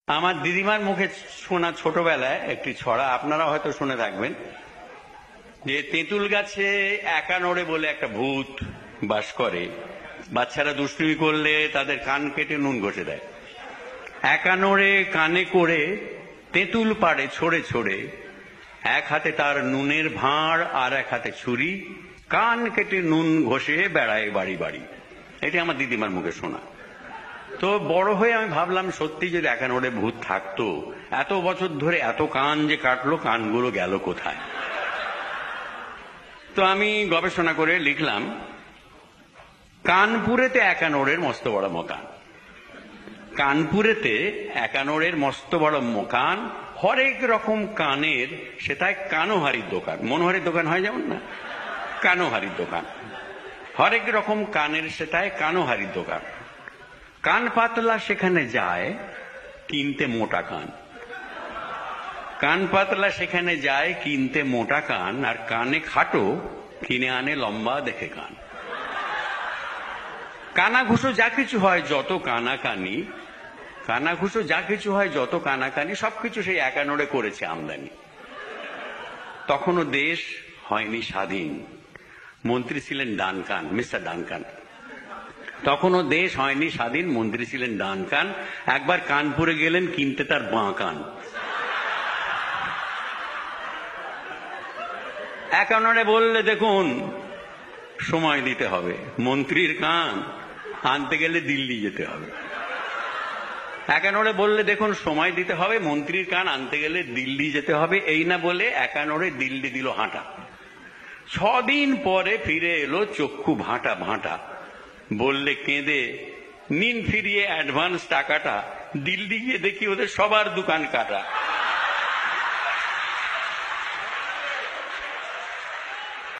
আমার দিদিমার মুখে শোনা ছোটবেলায় একটি ছড়া, আপনারা হয়তো শুনে থাকবেন, যে তেঁতুল গাছে একা নড়ে বলে একটা ভূত বাস করে। বাচ্চারা দুষ্টুমি করলে তাদের কান কেটে নুন ঘষে দেয়। একা নড়ে কানে করে তেঁতুল পাড়ে ছড়ে ছড়ে, এক হাতে তার নুনের ভাঁড় আর এক হাতে ছুরি, কান কেটে নুন ঘষে বেড়ায় বাড়ি বাড়ি। এটি আমার দিদিমার মুখে শোনা। তো বড় হয়ে আমি ভাবলাম, সত্যি যদি একা নড়ে ভূত থাকতো, এত বছর ধরে এত কান যে কাটলো, কানগুলো গেল কোথায়? তো আমি গবেষণা করে লিখলাম, কানপুরেতে একানোরের মস্ত বড় মকান। কানপুরেতে একানোরের মস্ত বড় মকান, হরেক রকম কানের, সেটাই কানোহারির দোকান। মনোহারির দোকান হয় যেমন না, কানোহারির দোকান। হরেক রকম কানের সেটাই কানোহারির দোকান। কান পাতলা সেখানে যায় কিনতে মোটা কান। কান পাতলা সেখানে যায় কিনতে মোটা কান, আর কানে খাটো কিনে আনে লম্বা দেখে কান। কানাঘুষো যা কিছু হয় যত কানাকানি, কানাঘুষো যা কিছু হয় যত কানাকানি, সবকিছু সেই একানোরে করেছে আমদানি। তখনও দেশ হয়নি স্বাধীন, মন্ত্রী ছিলেন ডানকান, মিস্টার ডানকান। তখনও দেশ হয়নি স্বাধীন, মন্ত্রী ছিলেন ডানকান। একবার কানপুরে গেলেন কিনতে তার বাঁ কান। একানোরে বললে, দেখুন সময় দিতে হবে, মন্ত্রীর কান আনতে গেলে দিল্লি যেতে হবে। একানোরে বললে, দেখুন সময় দিতে হবে, মন্ত্রীর কান আনতে গেলে দিল্লি যেতে হবে। এই না বলে একানোরে দিল্লি দিল হাঁটা। 6 দিন পরে ফিরে এলো চক্ষু ভাঁটা ভাঁটা। বললে কেঁদে, নিন ফিরিয়ে অ্যাডভান্স টাকাটা, দিল্লি গিয়ে দেখি ওদের সবার দোকান কাটা।